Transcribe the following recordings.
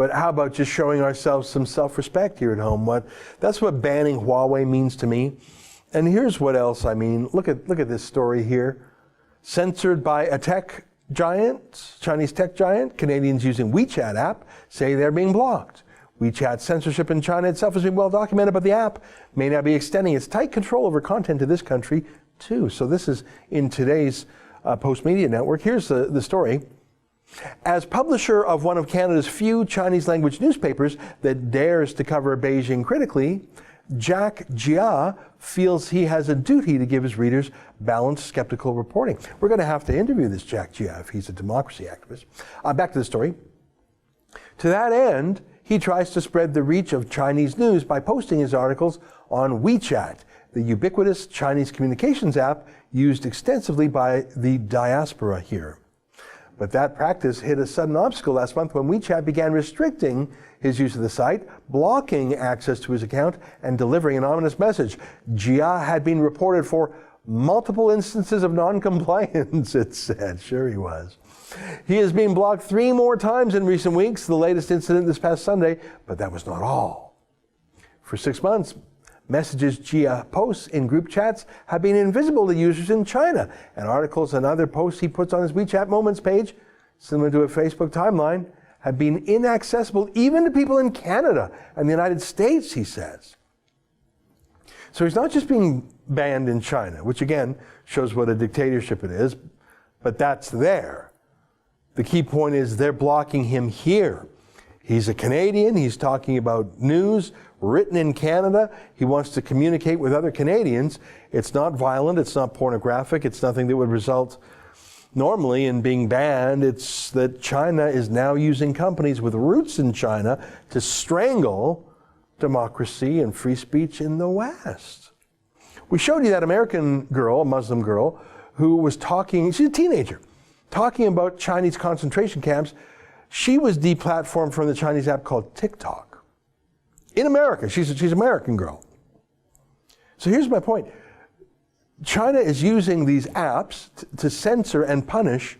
But how about just showing ourselves some self-respect here at home? That's what banning Huawei means to me. And here's what else I mean. Look at this story here. Censored by a tech giant, Chinese tech giant, Canadians using WeChat app say they're being blocked. WeChat censorship in China itself has been well documented, but the app may now be extending its tight control over content to this country too. So this is in today's Post Media Network. Here's the story. As publisher of one of Canada's few Chinese language newspapers that dares to cover Beijing critically, Jack Jia feels he has a duty to give his readers balanced, skeptical reporting. We're going to have to interview this Jack Jia if he's a democracy activist. Back to the story. To that end, he tries to spread the reach of Chinese news by posting his articles on WeChat, the ubiquitous Chinese communications app used extensively by the diaspora here. But that practice hit a sudden obstacle last month when WeChat began restricting his use of the site, blocking access to his account, and delivering an ominous message. Jia had been reported for multiple instances of non-compliance, it said. Sure he was. He has been blocked 3 more times in recent weeks, the latest incident this past Sunday, but that was not all. For 6 months, messages Jia posts in group chats have been invisible to users in China, and articles and other posts he puts on his WeChat Moments page, similar to a Facebook timeline, have been inaccessible even to people in Canada and the United States, he says. So he's not just being banned in China, which again shows what a dictatorship it is, but that's there. The key point is they're blocking him here. He's a Canadian, he's talking about news written in Canada, he wants to communicate with other Canadians. It's not violent, it's not pornographic, it's nothing that would result normally in being banned. It's that China is now using companies with roots in China to strangle democracy and free speech in the West. We showed you that American girl, a Muslim girl, who was talking, she's a teenager, talking about Chinese concentration camps. She was deplatformed from the Chinese app called TikTok. In America, she's an American girl. So here's my point. China is using these apps to censor and punish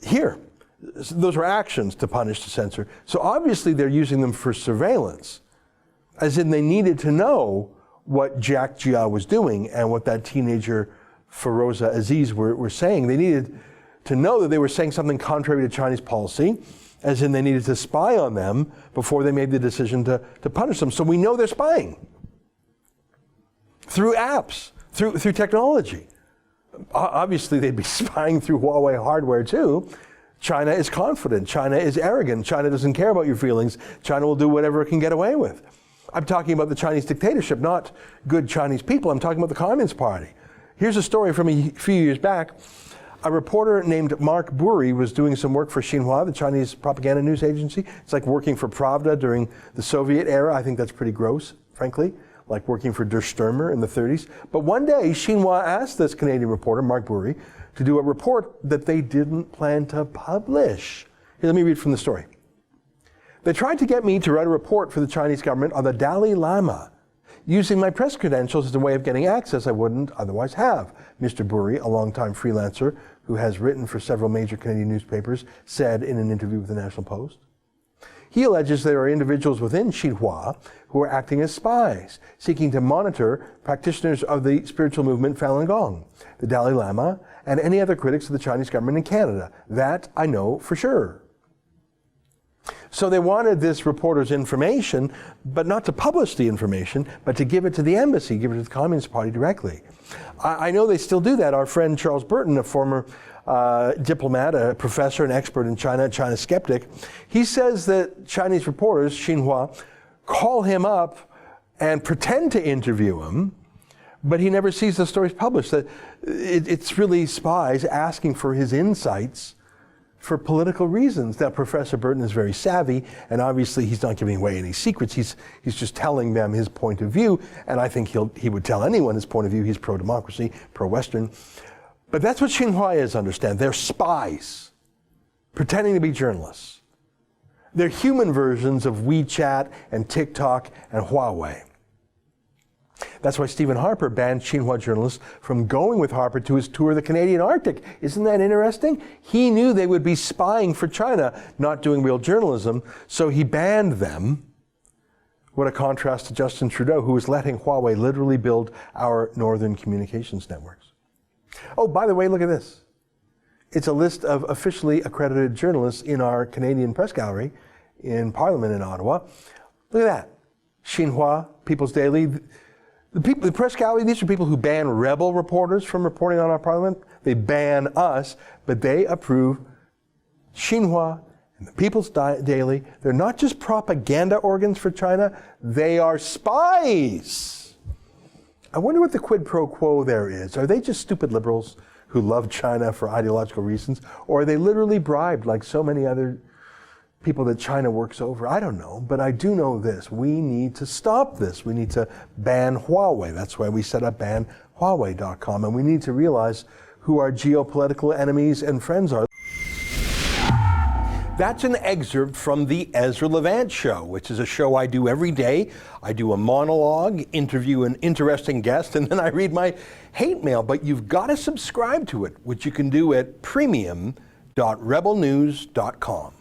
here. Those are actions to punish, to censor. So obviously they're using them for surveillance, as in they needed to know what Jack Jia was doing and what that teenager Feroza Aziz were saying. They needed to know that they were saying something contrary to Chinese policy, as in they needed to spy on them before they made the decision to punish them. So we know they're spying through apps, through technology. Obviously, they'd be spying through Huawei hardware too. China is confident. China is arrogant. China doesn't care about your feelings. China will do whatever it can get away with. I'm talking about the Chinese dictatorship, not good Chinese people. I'm talking about the Communist Party. Here's a story from a few years back. A reporter named Mark Burry was doing some work for Xinhua, the Chinese propaganda news agency. It's like working for Pravda during the Soviet era. I think that's pretty gross, frankly, like working for Der Stürmer in the 30s. But one day, Xinhua asked this Canadian reporter, Mark Burry, to do a report that they didn't plan to publish. Here, let me read from the story. They tried to get me to write a report for the Chinese government on the Dalai Lama, using my press credentials as a way of getting access I wouldn't otherwise have. Mr. Burry, a longtime freelancer who has written for several major Canadian newspapers, said in an interview with the National Post. He alleges there are individuals within Xinhua who are acting as spies, seeking to monitor practitioners of the spiritual movement Falun Gong, the Dalai Lama, and any other critics of the Chinese government in Canada. That I know for sure. So they wanted this reporter's information, but not to publish the information, but to give it to the embassy, give it to the Communist Party directly. I know they still do that. Our friend Charles Burton, a former diplomat, a professor, an expert in China, a China skeptic, he says that Chinese reporters, Xinhua, call him up and pretend to interview him, but he never sees the stories published. That it's really spies asking for his insights for political reasons. Now, Professor Burton is very savvy, and obviously he's not giving away any secrets. He's just telling them his point of view, and I think he would tell anyone his point of view. He's pro-democracy, pro-Western. But that's what Xinhua is, understand. They're spies, pretending to be journalists. They're human versions of WeChat and TikTok and Huawei. That's why Stephen Harper banned Xinhua journalists from going with Harper to his tour of the Canadian Arctic. Isn't that interesting? He knew they would be spying for China, not doing real journalism, so he banned them. What a contrast to Justin Trudeau, who was letting Huawei literally build our northern communications networks. Oh, by the way, look at this. It's a list of officially accredited journalists in our Canadian press gallery in Parliament in Ottawa. Look at that. Xinhua, People's Daily. The press gallery, these are people who ban rebel reporters from reporting on our Parliament. They ban us, but they approve Xinhua and the People's Daily. They're not just propaganda organs for China, they are spies. I wonder what the quid pro quo there is. Are they just stupid liberals who love China for ideological reasons? Or are they literally bribed like so many other people that China works over? I don't know, but I do know this. We need to stop this. We need to ban Huawei. That's why we set up banhuawei.com. And we need to realize who our geopolitical enemies and friends are. That's an excerpt from the Ezra Levant Show, which is a show I do every day. I do a monologue, interview an interesting guest, and then I read my hate mail. But you've got to subscribe to it, which you can do at premium.rebelnews.com.